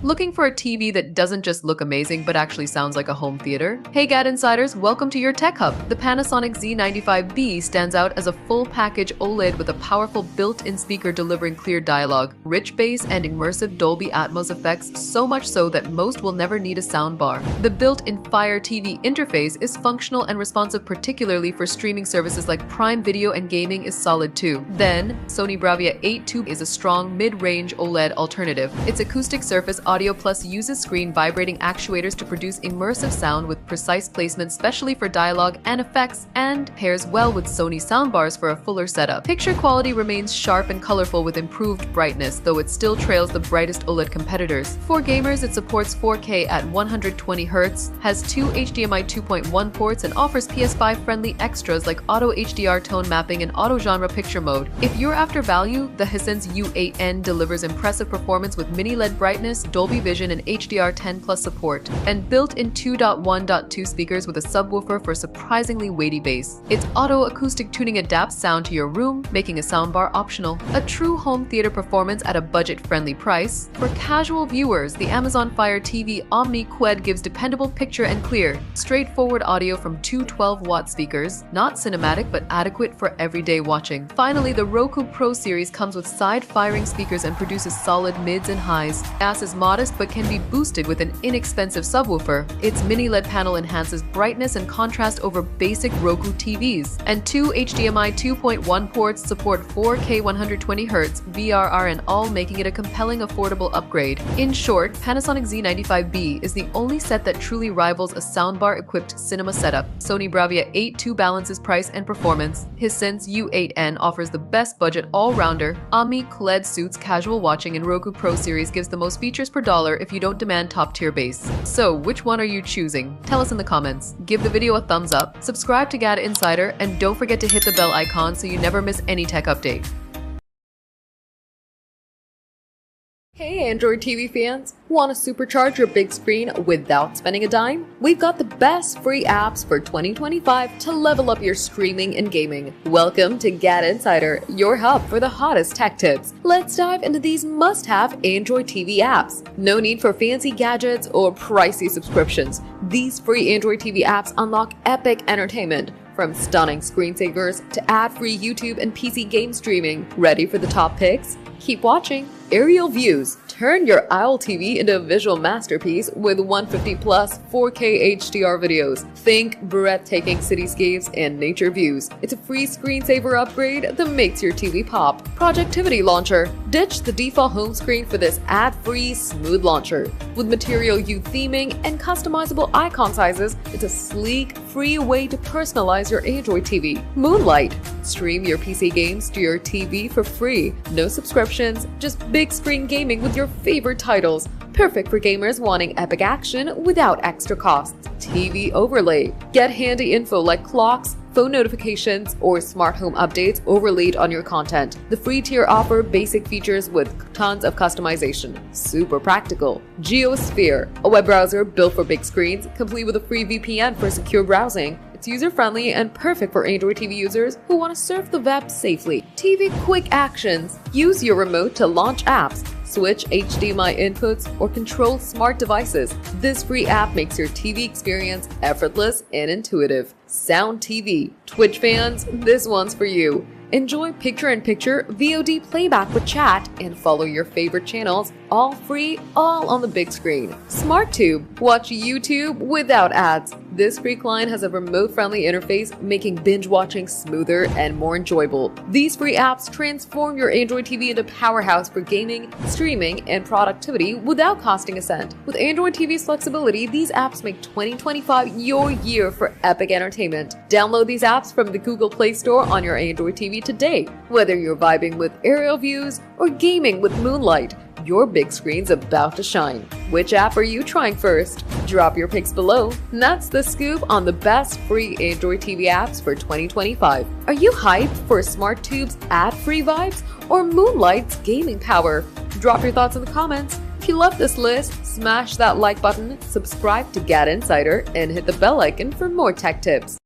Looking for a TV that doesn't just look amazing but actually sounds like a home theater? Hey GadInsiders, welcome to your tech hub. The Panasonic Z95B stands out as a full package OLED with a powerful built-in speaker delivering clear dialogue, rich bass, and immersive Dolby Atmos effects, so much so that most will never need a soundbar. The built-in Fire TV interface is functional and responsive, particularly for streaming services like Prime Video, and gaming is solid too. Then, Sony Bravia 8 II is a strong mid-range OLED alternative. Its acoustic surface Audio Plus uses screen vibrating actuators to produce immersive sound with precise placement specially for dialogue and effects, and pairs well with Sony soundbars for a fuller setup. Picture quality remains sharp and colorful with improved brightness, though it still trails the brightest OLED competitors. For gamers, it supports 4K at 120Hz, has two HDMI 2.1 ports, and offers PS5-friendly extras like auto HDR tone mapping and auto genre picture mode. If you're after value, the Hisense U8N delivers impressive performance with mini LED brightness, Dolby Vision, and HDR10+ support, and built-in 2.1.2 speakers with a subwoofer for surprisingly weighty bass. Its auto acoustic tuning adapts sound to your room, making a soundbar optional. A true home theater performance at a budget-friendly price. For casual viewers, the Amazon Fire TV Omni Quad gives dependable picture and clear, straightforward audio from two 12-watt speakers, not cinematic but adequate for everyday watching. Finally, the Roku Pro series comes with side-firing speakers and produces solid mids and highs. Bass is modest but can be boosted with an inexpensive subwoofer. Its mini LED panel enhances brightness and contrast over basic Roku TVs, and two HDMI 2.1 ports support 4K 120Hz, VRR and all, making it a compelling, affordable upgrade. In short, Panasonic Z95B is the only set that truly rivals a soundbar-equipped cinema setup. Sony Bravia 8 II balances price and performance. Hisense U8N offers the best budget all-rounder. Omni QLED suits casual watching, and Roku Pro series gives the most features per dollar if you don't demand top-tier bass. So, which one are you choosing? Tell us in the comments. Give the video a thumbs up, subscribe to GadInsider, and don't forget to hit the bell icon so you never miss any tech update. Hey Android TV fans! Want to supercharge your big screen without spending a dime? We've got the best free apps for 2025 to level up your streaming and gaming. Welcome to GadInsider, your hub for the hottest tech tips. Let's dive into these must-have Android TV apps. No need for fancy gadgets or pricey subscriptions. These free Android TV apps unlock epic entertainment. From stunning screensavers to ad-free YouTube and PC game streaming. Ready for the top picks? Keep watching. Aerial views. Turn your Owl TV into a visual masterpiece with 150+ 4K HDR videos. Think breathtaking cityscapes and nature views. It's a free screensaver upgrade that makes your TV pop. Projectivity Launcher. Ditch the default home screen for this ad-free, smooth launcher. With Material You theming and customizable icon sizes, it's a sleek, free way to personalize your Android TV. Moonlight. Stream your PC games to your TV for free. No subscriptions, just big screen gaming with your favorite titles. Perfect for gamers wanting epic action without extra costs. TV Overlay. Get handy info like clocks, phone notifications, or smart home updates overlaid on your content. The free tier offer basic features with tons of customization. Super practical. GeoSphere, a web browser built for big screens, complete with a free VPN for secure browsing. It's user-friendly and perfect for Android TV users who want to surf the web safely. TV Quick Actions. Use your remote to launch apps, switch HDMI inputs, or control smart devices. This free app makes your TV experience effortless and intuitive. Sound TV. Twitch fans, this one's for you. Enjoy picture-in-picture VOD playback with chat and follow your favorite channels, all free, all on the big screen. SmartTube. Watch YouTube without ads. This free client has a remote-friendly interface, making binge-watching smoother and more enjoyable. These free apps transform your Android TV into a powerhouse for gaming, streaming, and productivity without costing a cent. With Android TV's flexibility, these apps make 2025 your year for epic entertainment. Download these apps from the Google Play Store on your Android TV today. Whether you're vibing with aerial views or gaming with Moonlight, your big screen's about to shine. Which app are you trying first? Drop your picks below. And that's the scoop on the best free Android TV apps for 2025. Are you hyped for SmartTube's ad-free vibes or Moonlight's gaming power? Drop your thoughts in the comments. If you love this list, smash that like button, subscribe to GadInsider, and hit the bell icon for more tech tips.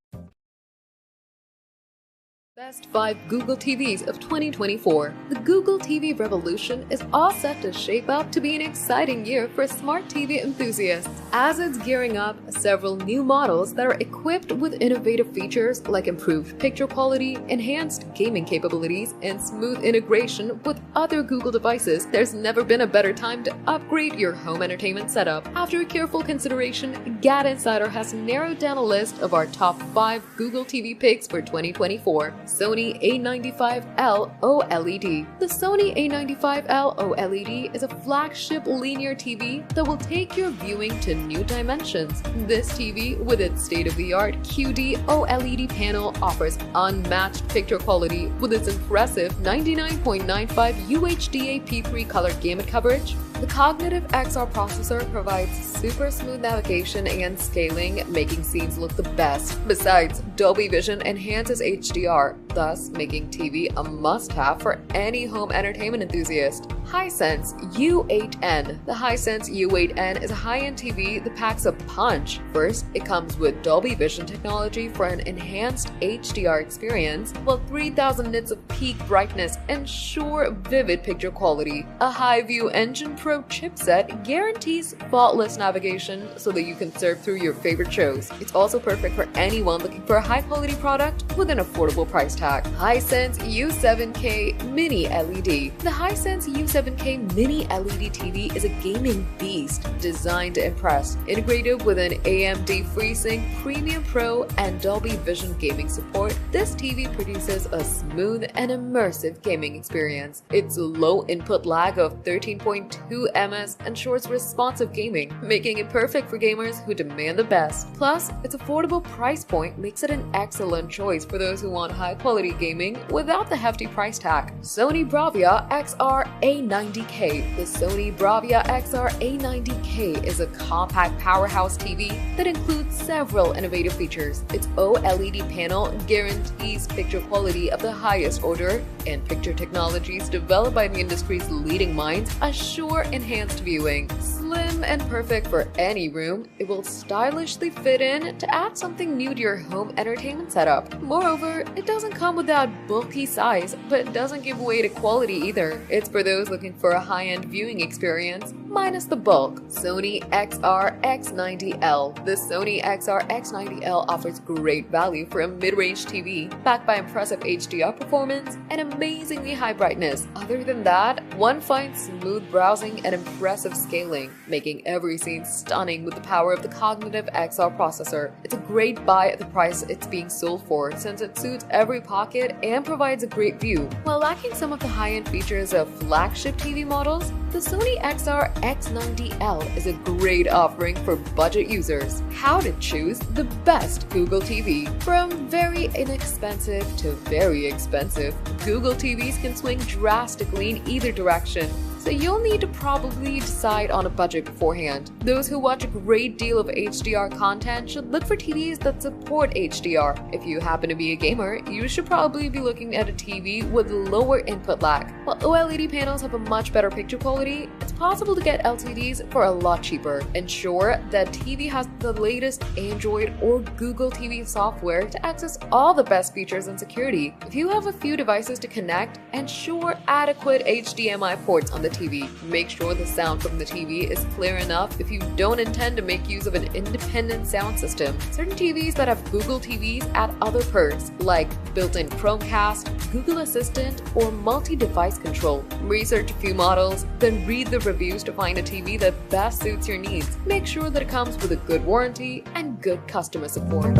Best 5 Google TVs of 2024. The Google TV revolution is all set to shape up to be an exciting year for smart TV enthusiasts. As it's gearing up, several new models that are equipped with innovative features like improved picture quality, enhanced gaming capabilities, and smooth integration with other Google devices, there's never been a better time to upgrade your home entertainment setup. After a careful consideration, GadInsider has narrowed down a list of our top 5 Google TV picks for 2024. Sony A95L OLED. The Sony A95L OLED is a flagship linear TV that will take your viewing to new dimensions. This TV, with its state-of-the-art QD OLED panel, offers unmatched picture quality with its impressive 99.95 UHD P3 color gamut coverage. The Cognitive XR processor provides super smooth navigation and scaling, making scenes look the best. Besides, Dolby Vision enhances HDR, thus making TV a must-have for any home entertainment enthusiast. Hisense U8N. The Hisense U8N is a high-end TV that packs a punch. First, it comes with Dolby Vision technology for an enhanced HDR experience, while 3000 nits of peak brightness ensure vivid picture quality. A High-View Engine Pro chipset guarantees faultless navigation so that you can surf through your favorite shows. It's also perfect for anyone looking for a high-quality product with an affordable price tag. Hisense U7K Mini LED. The Hisense U7K Mini LED TV is a gaming beast designed to impress. Integrated with an AMD FreeSync Premium Pro and Dolby Vision gaming support, this TV produces a smooth and immersive gaming experience. Its low input lag of 13.2 ms ensures responsive gaming, making it perfect for gamers who demand the best. Plus, its affordable price point makes it an excellent choice for those who want high-quality gaming without the hefty price tag. Sony Bravia XR A90K. The Sony Bravia XR A90K is a compact powerhouse TV that includes several innovative features. Its OLED panel guarantees picture quality of the highest order, and picture technologies developed by the industry's leading minds assure enhanced viewing. Slim and perfect for any room, it will stylishly fit in to add something new to your home entertainment setup. Moreover, it doesn't come with that bulky size, but it doesn't give away to quality either. It's for those looking for a high-end viewing experience, minus the bulk. Sony XR X90L. The Sony XR X90L offers great value for a mid-range TV, backed by impressive HDR performance and amazingly high brightness. Other than that, one finds smooth browsing and impressive scaling, making every scene stunning with the power of the Cognitive XR processor. It's a great buy at the price it's being sold for, since it suits every pocket and provides a great view. While lacking some of the high-end features of flagship TV models, the Sony XR X90L is a great offering for budget users. How to choose the best Google TV. From very inexpensive to very expensive, Google TVs can swing drastically in either direction, so you'll need to probably decide on a budget beforehand. Those who watch a great deal of HDR content should look for TVs that support HDR. If you happen to be a gamer, you should probably be looking at a TV with lower input lag. While OLED panels have a much better picture quality, it's possible to get LCDs for a lot cheaper. Ensure that TV has the latest Android or Google TV software to access all the best features and security. If you have a few devices to connect, ensure adequate HDMI ports on the TV. Make sure the sound from the TV is clear enough if you don't intend to make use of an independent sound system. Certain TVs that have Google TVs add other perks, like built-in Chromecast, Google Assistant, or multi-device control. Research a few models, then read the reviews to find a TV that best suits your needs. Make sure that it comes with a good warranty and good customer support.